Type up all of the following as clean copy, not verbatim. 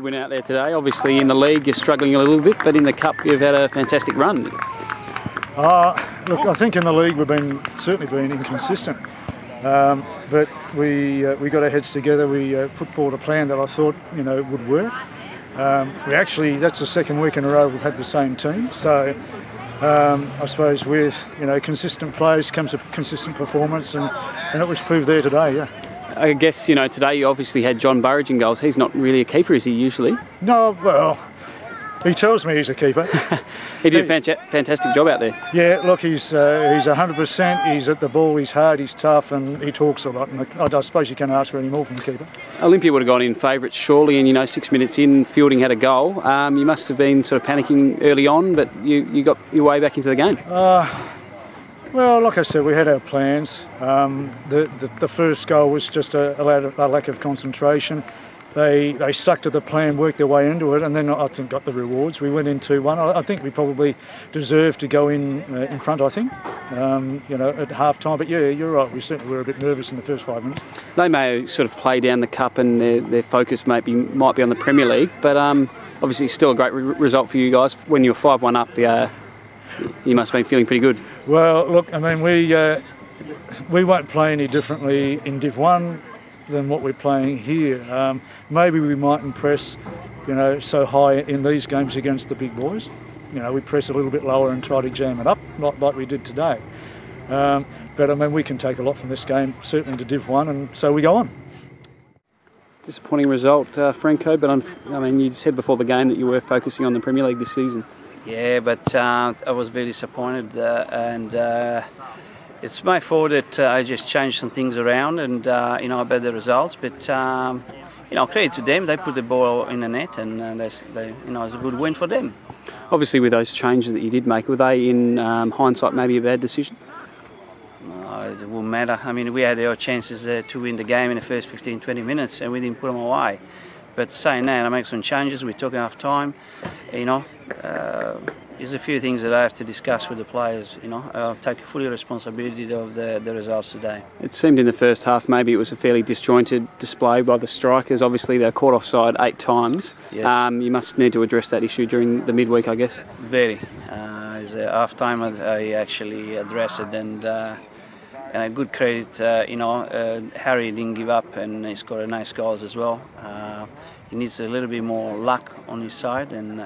Good win out there today. Obviously in the league you're struggling a little bit, but in the cup you've had a fantastic run. Look, I think in the league we've certainly been inconsistent, but we got our heads together. We put forward a plan that I thought would work. That's the second week in a row we've had the same team. So I suppose with consistent plays comes a consistent performance, and it was proved there today. Yeah. I guess, today you obviously had John Burridge in goals. He's not really a keeper, is he, usually? No, well, he tells me he's a keeper. He did a fantastic job out there. Yeah, look, he's 100%. He's at the ball, he's hard, he's tough, and he talks a lot. And I suppose you can't ask for any more from the keeper. Olympia would have gone in favourites surely, and 6 minutes in, Fielding had a goal. You must have been sort of panicking early on, but you got your way back into the game. Well, like I said, we had our plans. The first goal was just a lack of concentration. They stuck to the plan, worked their way into it, and then I think got the rewards. We went in 2-1. I think we probably deserved to go in front, I think, at half-time. But yeah, you're right, we certainly were a bit nervous in the first 5 minutes. They may sort of play down the cup and their focus might be on the Premier League, but obviously still a great result for you guys. When you were 5-1 up, you must have been feeling pretty good. Well, look, I mean, we won't play any differently in Div 1 than what we're playing here. Maybe we mightn't press, so high in these games against the big boys. We press a little bit lower and try to jam it up, not like we did today. But I mean, we can take a lot from this game, certainly to Div 1, and so we go on. Disappointing result, Franco, but I mean, you said before the game that you were focusing on the Premier League this season. Yeah, but I was very disappointed, and it's my fault that I just changed some things around, and I bet the results. But credit to them, they put the ball in the net, and it's a good win for them. Obviously, with those changes that you did make, were they in hindsight maybe a bad decision? It wouldn't matter. I mean, we had our chances to win the game in the first 15-20 minutes, and we didn't put them away. But saying that, I make some changes. We took enough time. There's a few things that I have to discuss with the players. I'll take fully responsibility of the results today. It seemed in the first half maybe it was a fairly disjointed display by the strikers. Obviously they're caught offside 8 times. Yes. You must need to address that issue during the midweek, I guess. Very. As a half time I actually addressed it, and a good credit. Harry didn't give up, and he scored nice goals as well. He needs a little bit more luck on his side, and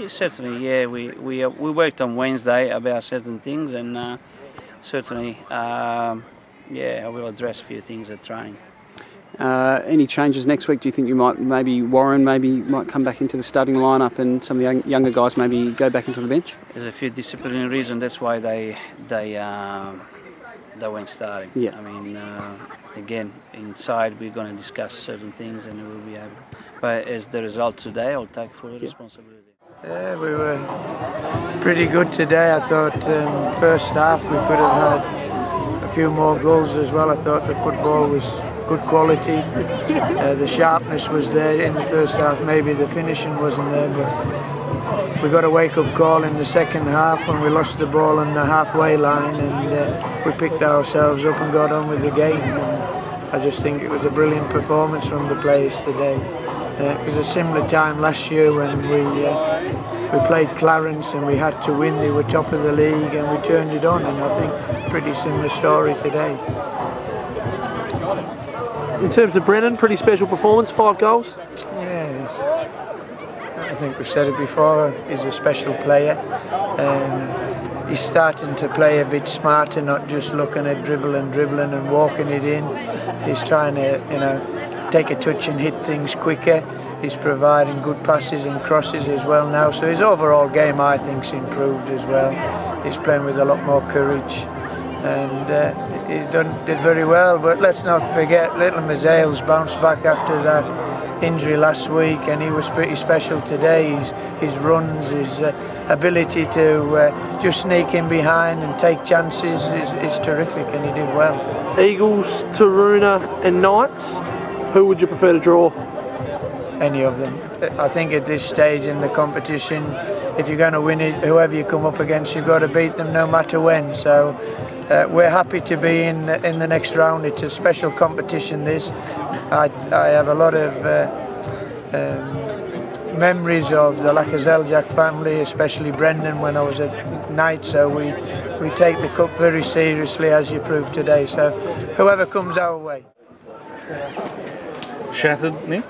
certainly, we worked on Wednesday about certain things, and certainly, I will address a few things at training. Any changes next week? Do you think Warren might come back into the starting lineup, and some of the younger guys maybe go back into the bench? There's a few disciplinary reasons. That's why they weren't starting. Yeah. I mean, again, inside we're going to discuss certain things, and we'll be able. But as the result today, I'll take full responsibility. Yeah, we were pretty good today. I thought first half we could have had a few more goals as well. I thought the football was good quality. The sharpness was there in the first half. Maybe the finishing wasn't there, but we got a wake-up call in the second half when we lost the ball on the halfway line, and we picked ourselves up and got on with the game. And I just think it was a brilliant performance from the players today. It was a similar time last year when we played Clarence and we had to win. They were top of the league and we turned it on, and I think pretty similar story today. In terms of Brennan, pretty special performance, 5 goals. Yes, I think we've said it before, he's a special player. He's starting to play a bit smarter, not just looking at dribbling and walking it in. He's trying to, take a touch and hit things quicker. He's providing good passes and crosses as well now. So his overall game, I think, is improved as well. He's playing with a lot more courage, and he's did very well. But let's not forget, little Mazail's bounced back after that injury last week, and he was pretty special today. His runs, his ability to just sneak in behind and take chances is terrific, and he did well. Eagles, Taroona and Knights, who would you prefer to draw? Any of them. I think at this stage in the competition, if you're going to win it, whoever you come up against, you've got to beat them no matter when. So we're happy to be in the next round. It's a special competition, this. I have a lot of memories of the Lacazette family, especially Brendan when I was at Knight, so we take the cup very seriously, as you proved today, so whoever comes our way. Shattered, Nick?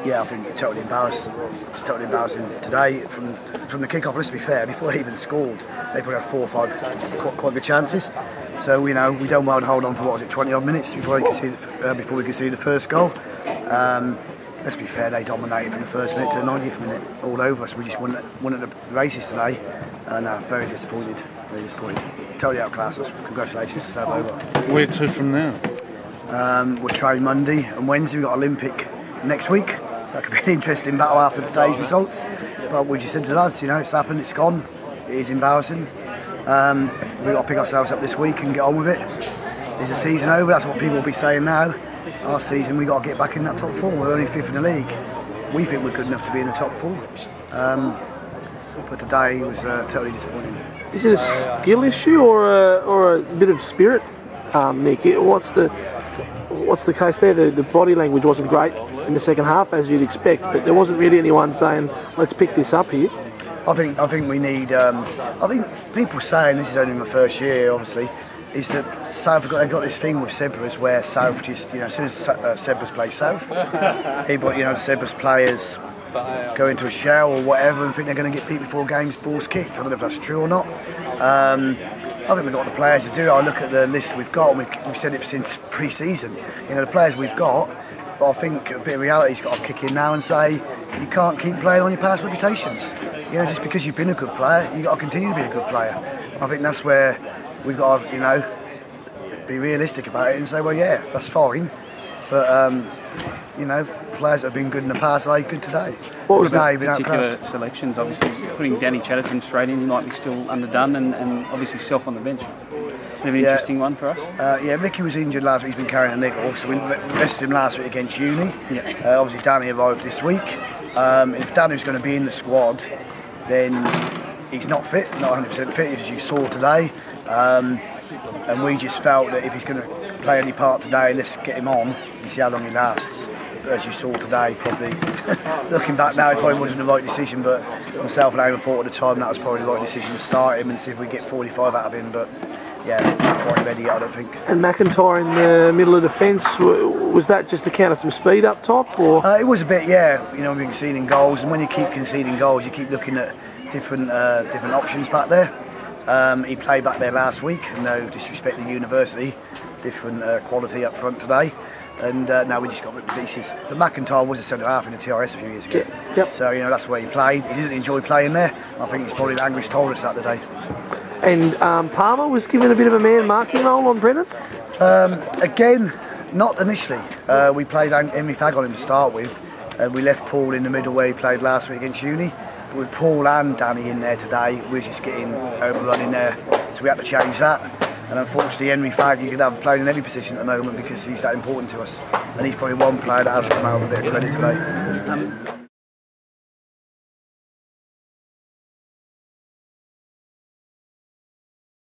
Yeah, I think it's totally embarrassed. It's totally embarrassing today. From the kick-off, let's be fair, before they even scored, they probably had 4 or 5 quite good chances. So we don't well hold on for, what was it, 20 odd minutes before we conceded the first goal. Let's be fair, they dominated from the first minute to the 90th minute, all over us. We just won at the races today, and very disappointed. Very disappointed. Totally outclassed us. Congratulations to South Over. Where to from now? We're training Monday and Wednesday. We've got Olympic next week. So that could be an interesting battle after today's results. But we just said to the lads, it's happened, it's gone. It is embarrassing. We've got to pick ourselves up this week and get on with it. Is the season over? That's what people will be saying now. Our season, we've got to get back in that top 4. We're only 5th in the league. We think we're good enough to be in the top 4. But today was totally disappointing. Is it a skill issue or a bit of spirit, Nick? What's the case there? The body language wasn't great in the second half, as you'd expect, but there wasn't really anyone saying, let's pick this up here. I think we need. I think people saying, this is only my first year, obviously, is that South they've got this thing with Sebras where South just, as soon as Sebras play South, people, the Sebras players go into a shell or whatever and think they're going to get beat before games, balls kicked. I don't know if that's true or not. I think we've got the players to do it. I look at the list we've got, and we've said it since pre-season. The players we've got, but I think a bit of reality's got to kick in now and say you can't keep playing on your past reputations. Just because you've been a good player, you've got to continue to be a good player. I think that's where we've got to, be realistic about it and say, well, yeah, that's fine, but players that have been good in the past are good today. What was the particular selections? Obviously, putting Danny Chatterton straight in, he might be still underdone, and obviously Self on the bench. An interesting one for us. Ricky was injured last week. He's been carrying a niggle, so we rested him last week against Uni. Yeah. Obviously, Danny arrived this week. If Danny was going to be in the squad, then he's not fit, not 100% fit, as you saw today. And we just felt that if he's going to play any part today, let's get him on and see how long he lasts. But as you saw today, probably looking back now, it probably wasn't the right decision. But myself and Eamon thought at the time that was probably the right decision to start him and see if we get 45 out of him. But yeah, not quite ready yet, I don't think. And McIntyre in the middle of defence, was that just to counter some speed up top, or? It was a bit, yeah. We've been conceding goals, and when you keep conceding goals, you keep looking at different options back there. He played back there last week, no disrespect to University, different quality up front today. And now we just got ripped to pieces. But McIntyre was a centre-half in the TRS a few years ago. Yep. So, that's where he played. He doesn't enjoy playing there. I think he's probably language told us that today. And Palmer was given a bit of a man marking role on Brennan? Again, not initially. We played Henry Fagg on him to start with. We left Paul in the middle where he played last week against Uni. But with Paul and Danny in there today, we were just getting overrun in there. So we had to change that. And unfortunately, Henry Fagg, you could have played in any position at the moment because he's that important to us. And he's probably one player that has come out with a bit of credit today.